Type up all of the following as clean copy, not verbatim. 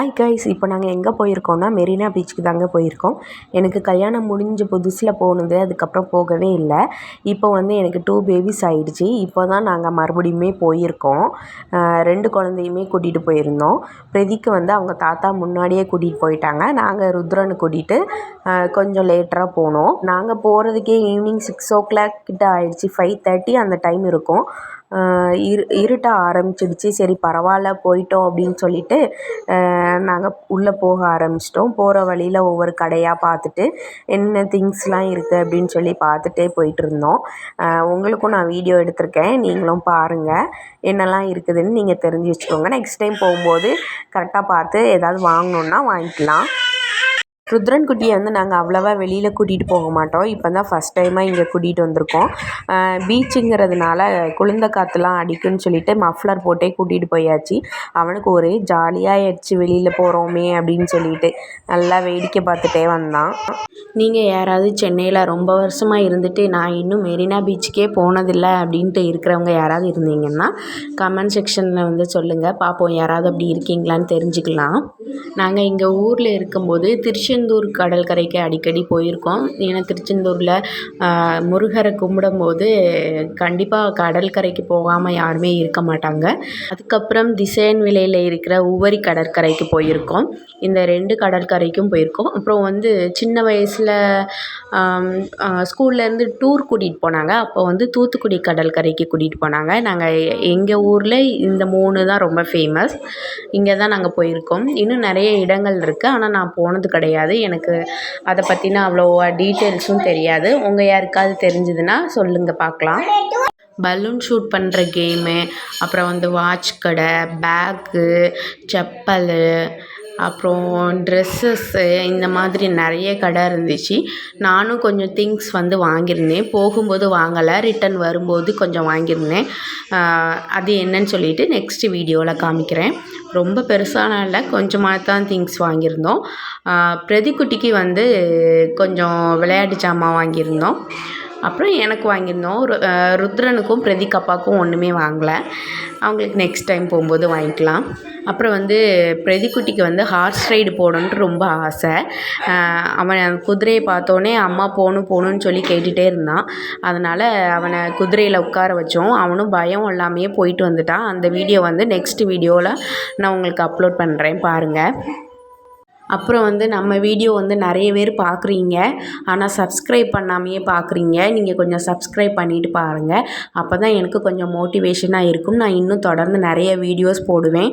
Hi guys, இப்போ நாங்கள் எங்கே போயிருக்கோம்னா மெரினா பீச்சுக்கு தாங்க போயிருக்கோம். எனக்கு கல்யாணம் முடிஞ்ச புதுசில் போனது, அதுக்கப்புறம் போகவே இல்லை. இப்போ வந்து எனக்கு 2 பேபிஸ் ஆகிடுச்சி. இப்போ தான் நாங்கள் மறுபடியுமே போயிருக்கோம். 2 குழந்தையுமே கூட்டிகிட்டு போயிருந்தோம். பிரதிக்கு வந்து அவங்க தாத்தா முன்னாடியே கூட்டிகிட்டு போயிட்டாங்க. நாங்கள் ருத்ரனை கூட்டிகிட்டு கொஞ்சம் லேட்டராக போனோம். நாங்கள் போகிறதுக்கே ஈவினிங் 6 o'clock கிட்ட ஆகிடுச்சி. 5:30 அந்த டைம் இருக்கும். இருட்ட ஆரம்பிச்சிடுச்சு. சரி பரவாயில்ல போயிட்டோம் அப்படின்னு சொல்லிட்டு நாங்கள் உள்ளே போக ஆரம்பிச்சிட்டோம். போகிற வழியில் ஒவ்வொரு கடையாக பார்த்துட்டு என்ன திங்ஸ்லாம் இருக்குது அப்படின்னு சொல்லி பார்த்துட்டே போயிட்டுருந்தோம். உங்களுக்கும் நான் வீடியோ எடுத்திருக்கேன், நீங்களும் பாருங்கள் என்னெல்லாம் இருக்குதுன்னு நீங்கள் தெரிஞ்சு வச்சுக்கோங்க. நெக்ஸ்ட் டைம் போகும்போது கரெக்டாக பார்த்து ஏதாவது வாங்கணுன்னா வாங்கிக்கலாம். ருத்ரன் குட்டியை வந்து நாங்கள் அவ்வளோவா வெளியில் கூட்டிகிட்டு போக மாட்டோம். இப்போ தான் ஃபஸ்ட் டைமாக இங்கே கூட்டிகிட்டு வந்திருக்கோம். பீச்சுங்கிறதுனால குளிர்ந்த காற்றுலாம் அடிக்குன்னு சொல்லிட்டு மஃப்ளர் போட்டே கூட்டிகிட்டு போயாச்சு. அவனுக்கு ஒரே ஜாலியாகிடுச்சு வெளியில் போகிறோமே அப்படின்னு சொல்லிட்டு நல்லா வேடிக்கை பார்த்துட்டே வந்தான். நீங்கள் யாராவது சென்னையில் ரொம்ப வருஷமாக இருந்துட்டு நான் இன்னும் மெரினா பீச்சுக்கே போனதில்லை அப்படின்ட்டு இருக்கிறவங்க யாராவது இருந்தீங்கன்னா கமெண்ட் செக்ஷனில் வந்து சொல்லுங்கள், பார்ப்போம் யாராவது அப்படி இருக்கீங்களான்னு தெரிஞ்சுக்கலாம். நாங்கள் இங்கே ஊரில் இருக்கும்போது திருச்செந்தூர் கடற்கரைக்கு அடிக்கடி போயிருக்கோம். ஏன்னா திருச்செந்தூரில் முருகரை கும்பிடும்போது கண்டிப்பாக கடற்கரைக்கு போகாமல் யாருமே இருக்க மாட்டாங்க. அதுக்கப்புறம் திசையன் விலையில் இருக்கிற உவரி கடற்கரைக்கு போயிருக்கோம். இந்த 2 கடற்கரைக்கும் போயிருக்கோம். அப்புறம் வந்து சின்ன வயசில் ஸ்கூல்லேருந்து டூர் கூட்டிகிட்டு போனாங்க. அப்போ வந்து தூத்துக்குடி கடற்கரைக்கு கூட்டிகிட்டு போனாங்க. நாங்கள் எங்கள் ஊரில் இந்த 3 தான் ரொம்ப ஃபேமஸ். இங்கே தான் நாங்கள் போயிருக்கோம். இன்னும் நிறைய இடங்கள் இருக்குது, ஆனால் நான் போனது கிடையாது. எனக்கு அதை பற்றின அவ்வளோவா டீட்டெயில்ஸும் தெரியாது. உங்கள் யாருக்காவது தெரிஞ்சதுன்னா சொல்லுங்கள் பார்க்கலாம். பலூன் ஷூட் பண்ணுற கேமு, அப்புறம் வந்து வாட்ச் கடை, பேக்கு, செப்பலு, அப்புறம் ட்ரெஸ்ஸஸ்ஸு, இந்த மாதிரி நிறைய கடை இருந்துச்சு. நானும் கொஞ்சம் திங்ஸ் வந்து வாங்கியிருந்தேன். போகும்போது வாங்கலை, ரிட்டன் வரும்போது கொஞ்சம் வாங்கியிருந்தேன். அது என்னன்னு சொல்லிட்டு நெக்ஸ்ட் வீடியோவில் காமிக்கிறேன். ரொம்ப பெருசாலாம் இல்லை, கொஞ்சமாக தான் திங்ஸ் வாங்கியிருந்தோம். பிரதிக்குட்டிக்கு வந்து கொஞ்சம் விளையாட்டு ஜாமான் வாங்கியிருந்தோம். அப்புறம் எனக்கு வாங்கியிருந்தோம். ருத்ரனுக்கும் பிரதிக் அப்பாவுக்கும் ஒன்றுமே வாங்கலை. அவங்களுக்கு நெக்ஸ்ட் டைம் போகும்போது வாங்கிக்கலாம். அப்புறம் வந்து பிரதிக்குட்டிக்கு வந்து ஹார்ஸ் ரைடு போகணுன்ட்டு ரொம்ப ஆசை. அவன் குதிரையை பார்த்தோன்னே அம்மா போகணுன்னு சொல்லி கேட்டுகிட்டே இருந்தான். அதனால் அவனை குதிரையில் உட்கார வச்சோம். அவனும் பயம் இல்லாமையே போயிட்டு வந்துட்டான். அந்த வீடியோ வந்து நெக்ஸ்ட் வீடியோவில் நான் உங்களுக்கு அப்லோட் பண்ணுறேன், பாருங்கள். அப்புறம் வந்து நம்ம வீடியோ வந்து நிறைய பேர் பார்க்குறீங்க, ஆனால் சப்ஸ்கிரைப் பண்ணாமையே பார்க்குறீங்க. நீங்கள் கொஞ்சம் சப்ஸ்கிரைப் பண்ணிவிட்டு பாருங்கள். அப்போ தான் எனக்கு கொஞ்சம் மோட்டிவேஷனாக இருக்கும். நான் இன்னும் தொடர்ந்து நிறைய வீடியோஸ் போடுவேன்.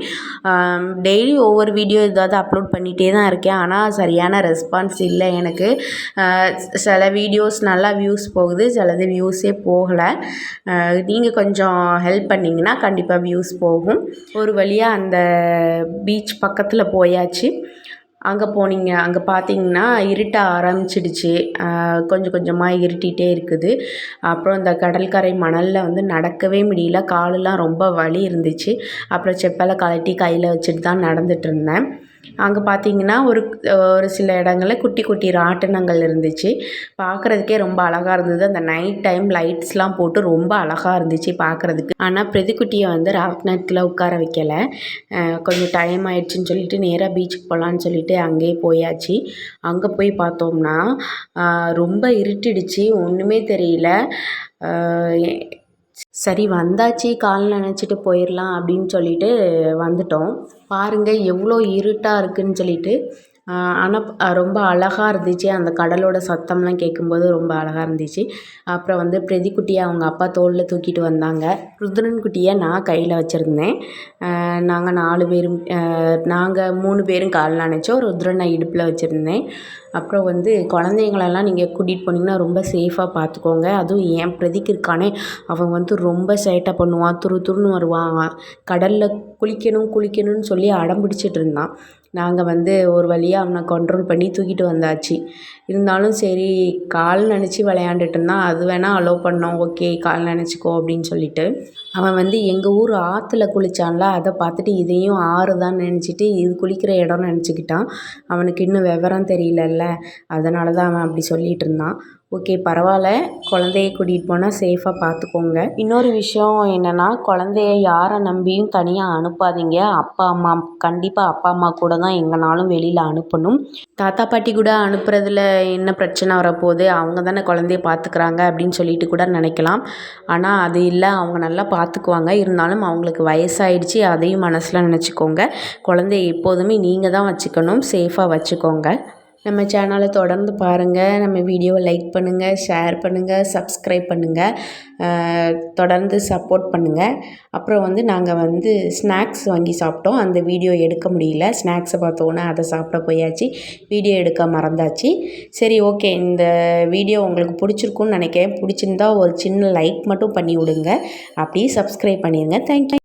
டெய்லி ஒவ்வொரு வீடியோ ஏதாவது அப்லோட் பண்ணிகிட்டே தான் இருக்கேன், ஆனால் சரியான ரெஸ்பான்ஸ் இல்லை எனக்கு. சில வீடியோஸ் நல்லா வியூஸ் போகுது, சிலது வியூஸே போகலை. நீங்கள் கொஞ்சம் ஹெல்ப் பண்ணிங்கன்னா கண்டிப்பாக வியூஸ் போகும். ஒரு வழியாக அந்த பீச் பக்கத்தில் போயாச்சு. அங்கே பார்த்தீங்கன்னா இருட்ட ஆரம்பிச்சிடுச்சு. கொஞ்சம் கொஞ்சமாக இருட்டிகிட்டே இருக்குது. அப்புறம் இந்த கடற்கரை மணலில் வந்து நடக்கவே முடியல, காலெலாம் ரொம்ப வலி இருந்துச்சு. அப்புறம் செப்பலை கழட்டி கையில் வச்சுட்டு தான் நடந்துகிட்ருந்தேன். அங்கே பார்த்தீங்கன்னா ஒரு சில இடங்களில் குட்டி குட்டி ராட்டினங்கள் இருந்துச்சு. பார்க்குறதுக்கே ரொம்ப அழகாக இருந்தது. அந்த நைட் டைம் லைட்ஸ்லாம் போட்டு ரொம்ப அழகாக இருந்துச்சு பார்க்குறதுக்கு. ஆனால் பிரதிக்குட்டியை வந்து ராட்டினத்தில் உட்கார வைக்கலை. கொஞ்சம் டைம் ஆயிடுச்சுன்னு சொல்லிட்டு நேராக பீச்சுக்கு போகலான்னு சொல்லிட்டு அங்கேயே போயாச்சு. அங்கே போய் பார்த்தோம்னா ரொம்ப இருட்டிடுச்சு, ஒன்றுமே தெரியல. சரி வந்தாச்சு, கால் நனைச்சிட்டு போயிடலாம் அப்படின்னு சொல்லிட்டு வந்துட்டோம். பாருங்கள் எவ்வளோ இருட்டாக இருக்குதுன்னு சொல்லிட்டு. ஆனால் ரொம்ப அழகாக இருந்துச்சு. அந்த கடலோட சத்தம்லாம் கேட்கும்போது ரொம்ப அழகாக இருந்துச்சு. அப்புறம் வந்து பிரதிக்குட்டியை அவங்க அப்பா தோளில் தூக்கிட்டு வந்தாங்க. ருத்ரன் குட்டியை நான் கையில் வச்சுருந்தேன். நாங்கள் 4 பேரும், நாங்கள் 3 பேரும் கால் நனைச்சோம். ருத்ரனை இடுப்பில் வச்சுருந்தேன். அப்புறம் வந்து குழந்தைங்களெல்லாம் நீங்கள் கூட்டிகிட்டு போனீங்கன்னா ரொம்ப சேஃபாக பார்த்துக்கோங்க. அதுவும் என் பிரதிக்கு இருக்கானே, அவன் வந்து ரொம்ப சேட்டை பண்ணுவான், துருன்னு வருவான். கடலில் குளிக்கணும்னு சொல்லி அடம் பிடிச்சிட்டு இருந்தான். நாங்கள் வந்து ஒரு வழியாக அவனை கண்ட்ரோல் பண்ணி தூக்கிட்டு வந்தாச்சு. இருந்தாலும் சரி கால் நனைச்சி விளையாண்டுட்டு இருந்தான். அது வேணால் அலோவ் பண்ணோம், ஓகே கால் நனைச்சிக்கோ அப்படின்னு சொல்லிட்டு. அவன் வந்து எங்கள் ஊர் ஆற்றுல குளித்தான்ல, அதை பார்த்துட்டு இதையும் ஆறு தான் நினச்சிட்டு இது குளிக்கிற இடம்னு நினச்சிக்கிட்டான். அவனுக்கு இன்னும் விவரம் தெரியலல்ல, அதனால தான் அவன் அப்படி சொல்லிகிட்டு இருந்தான். ஓகே, பரவாயில்ல. குழந்தைய கூட்டிகிட்டு போனால் சேஃபாக பார்த்துக்கோங்க. இன்னொரு விஷயம் என்னென்னா, குழந்தைய யாரை நம்பியும் தனியாக அனுப்பாதீங்க. அப்பா அம்மா கண்டிப்பாக அப்பா அம்மா கூட தான் எங்கேனாலும் வெளியில் அனுப்பணும். தாத்தா பாட்டி கூட அனுப்புறதுல என்ன பிரச்சனை வரப்போகுது, அவங்க தானே குழந்தைய பார்த்துக்கிறாங்க அப்படின்னு சொல்லிட்டு கூட நினைக்கலாம். ஆனால் அது இல்லை, அவங்க நல்லா பார்த்துக்குவாங்க. இருந்தாலும் அவங்களுக்கு வயசாயிடுச்சு, அதையும் மனசில் நினச்சிக்கோங்க. குழந்தைய எப்போதுமே நீங்கள் தான் வச்சுக்கணும். சேஃபாக வச்சுக்கோங்க. நம்ம சேனலை தொடர்ந்து பாருங்கள். நம்ம வீடியோவை லைக் பண்ணுங்கள், ஷேர் பண்ணுங்கள், சப்ஸ்கிரைப் பண்ணுங்கள். தொடர்ந்து சப்போர்ட் பண்ணுங்கள். அப்புறம் வந்து நாங்கள் வந்து ஸ்நாக்ஸ் வாங்கி சாப்பிட்டோம். அந்த வீடியோ எடுக்க முடியல. ஸ்நாக்ஸை பார்த்தோன்னே அதை சாப்பிட போயாச்சு. வீடியோ எடுக்க மறந்தாச்சு. சரி, ஓகே. இந்த வீடியோ உங்களுக்கு பிடிச்சிருக்குன்னு நினைக்கிறேன். பிடிச்சிருந்தா ஒரு சின்ன லைக் மட்டும் பண்ணி விடுங்க. அப்படியே சப்ஸ்கிரைப் பண்ணிடுங்க. தேங்க்யூ.